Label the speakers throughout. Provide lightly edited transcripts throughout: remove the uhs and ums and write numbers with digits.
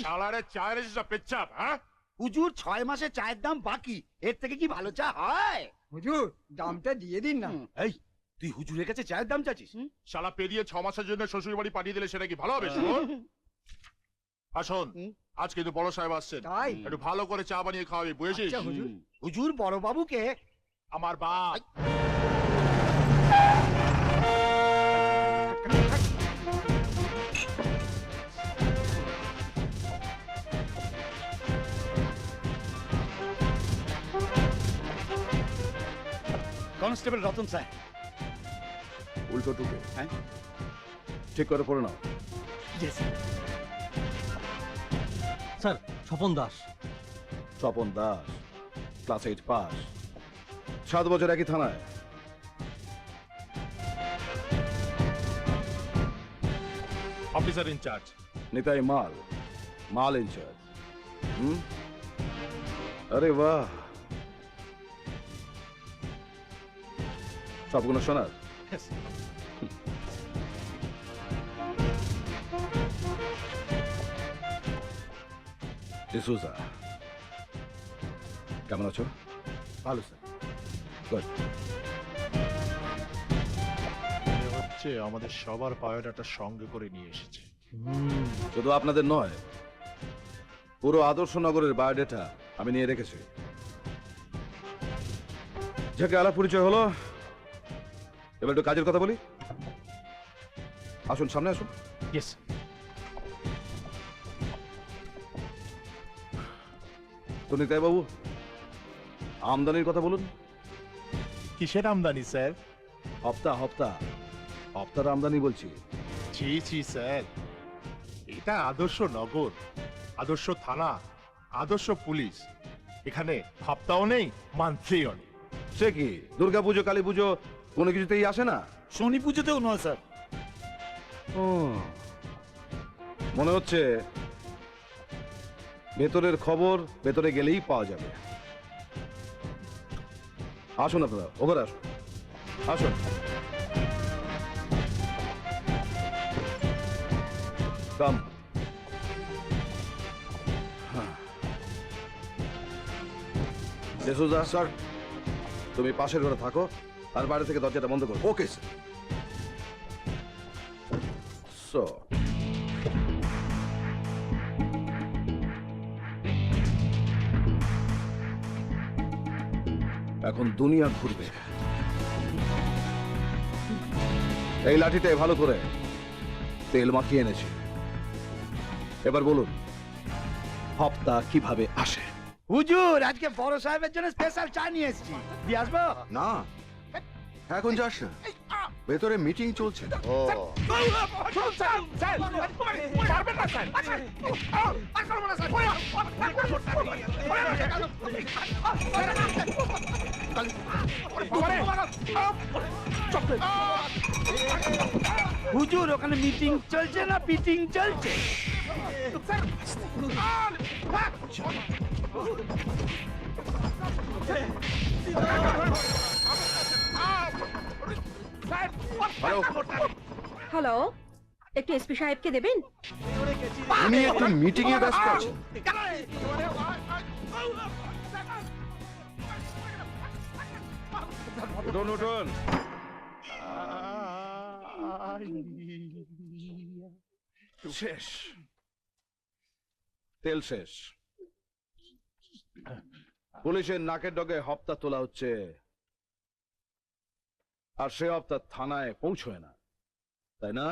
Speaker 1: শালারে চায়ের এসে পেচ্ছাপ, হ্যাঁ?
Speaker 2: হুজুর 6 মাসে চায়ের দাম বাকি, এর থেকে কি ভালো চা হয়?
Speaker 3: হুজুর দামটা দিয়ে দিন না।
Speaker 2: এই তুই হুজুরের কাছে চায়ের দাম চাচ্ছিস?
Speaker 1: শালা পেরিয়ে 6 মাসের জন্য শ্বশুর বাড়ি পাঠিয়ে দিলে সেটা কি ভালো হবে? শুনুন, আসুন, আজ কিন্তু বড় সাহেব আসছেন,
Speaker 3: তাই?
Speaker 1: একটু ভালো করে চা বানিয়ে খাওয়াবি, বুঝেছিস?
Speaker 3: আচ্ছা, হুজুর।
Speaker 2: হুজুর বড় বাবুকে
Speaker 1: আমার বাপ।
Speaker 2: Constable Ratan sir.
Speaker 4: উল্টো টুকে
Speaker 2: হ্যাঁ
Speaker 4: ঠিক করে পড়ে নাও।
Speaker 5: Sir Swapan Das.
Speaker 4: Swapan Das, class 8 pass, 7 বছর একই থানায়।
Speaker 1: Officer in charge.
Speaker 4: নিতাই মাল, মাল ইনচার্জ। আরে বাহ, সবগুলো শোনার। ডিসুজা, কেমন আছো?
Speaker 2: ভালো স্যার।
Speaker 4: গুড।
Speaker 1: হচ্ছে আমাদের সবার বায়োডাটা সঙ্গে করে নিয়ে এসেছে।
Speaker 4: শুধু আপনাদের নয়, পুরো আদর্শনগরের বায়োডেটা আমি নিয়ে রেখেছি। যাকে আলাপ পরিচয় হলো, এবার একটু কাজের কথা বলি। আসুন, সামনে আসুন।
Speaker 1: ইয়েস।
Speaker 4: তো নিতাই বাবু, আমদানির কথা বলুন।
Speaker 1: কিসের আমদানি স্যার?
Speaker 4: হপ্তার আমদানি বলছি।
Speaker 1: ছি ছি স্যার, এটা আদর্শ নগর, আদর্শ থানা, আদর্শ পুলিশ। এখানে হপ্তাও নেই, মান্থলিও নেই।
Speaker 4: সে কি, দুর্গা পুজো, কালী পুজো কোনো কিছুতেই আসে না?
Speaker 2: শনি পুজোতেও নয় স্যার।
Speaker 4: ও, মনে হচ্ছে ভেতরের খবর ভেতরে গেলেই পাওয়া যাবে। আসুন আপনারা, ওভার আসুন, আসুন। কাম। ডিসুজা স্যার, তুমি পাশের ঘরে থাকো আর বাইরে থেকে দরজাটা বন্ধ করো। Okay sir. সো এখন দুনিয়া ঘুরবে। এই লাঠিটায় ভালো করে তেল মাখিয়ে এনেছি। এবার বলুন, হপ্তা কিভাবে আসে?
Speaker 2: হুজুর আজকে বড় সাহেবের জন্য স্পেশাল চা নিয়ে এসেছি, দিয়ে আসবো?
Speaker 6: না, এখন যাস না, ভেতরে মিটিং চলছে।
Speaker 1: ও পারবেন না স্যার।
Speaker 2: হুজুর ওখানে মিটিং চলছে না পিটিং চলছে?
Speaker 7: হ্যালো, একটু এসপি সাহেবকে দেবেন?
Speaker 6: উনি একটু মিটিং এ ব্যস্ত আছেন।
Speaker 4: উঠুন উঠুন। শেষ, তেল শেষ। পুলিশের নাকের ডগে হপ্তা তোলা হচ্ছে, আর সে হপ্তা থানায় পৌঁছয় না, তাই না?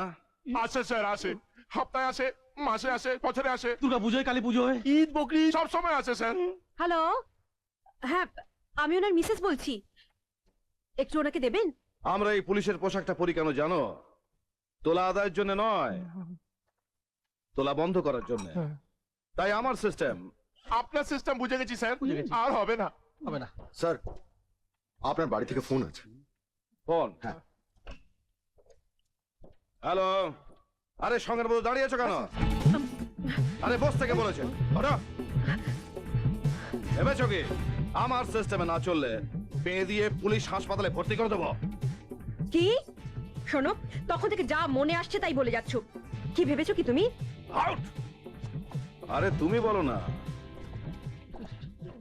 Speaker 1: আসে স্যার, আসে, সপ্তাহে আসে, মাসে আসে, বছরে আসে,
Speaker 5: দুর্গা পুজোয়, কালী পুজোয়,
Speaker 2: ঈদ বকরি
Speaker 1: সব সময় আসে স্যার।
Speaker 7: হ্যালো, হ্যাঁ আমি ওনার মিসেস বলছি, একটু ওনাকে দেবেন?
Speaker 4: আমরা এই পুলিশের পোশাকটা পরি কেন জানো? তোলা আদায়ের জন্য নয়, তোলা বন্ধ করার জন্য। তাই আমার সিস্টেম।
Speaker 1: আপনার সিস্টেম বুঝে গেছি স্যার, আর হবে না।
Speaker 5: হবে না।
Speaker 6: স্যার, আপনার বাড়ি থেকে ফোন আছে।
Speaker 4: ফোন?
Speaker 6: হ্যাঁ।
Speaker 4: হ্যালো, আরে সঙ্গের মধ্যে দাঁড়িয়ে আছো কেন? আরে বস থেকে বলেছে, ভেবেছো কি আমার সিস্টেমে না চললে পেয়ে দিয়ে পুলিশ হাসপাতালে ভর্তি করে দেবো?
Speaker 7: কি শোনো, তখন থেকে যা মনে আসছে তাই বলে যাচ্ছ। কি ভেবেছো কি তুমি?
Speaker 1: আউট!
Speaker 4: আরে তুমি বলো না।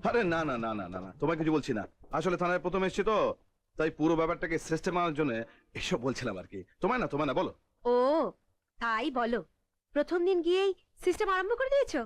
Speaker 4: আরে না না না না না না, তোমায় কিছু বলছি না। আসলে থানায় প্রথম এসেছি তো, তাই পুরো ব্যাপারটাকে সিস্টেম আনার জন্য এসব বলছিলাম আর কি। তোমায় না বলো।
Speaker 7: ও তাই বলো, প্রথম দিন গিয়েই সিস্টেম আরম্ভ করে দিয়েছো?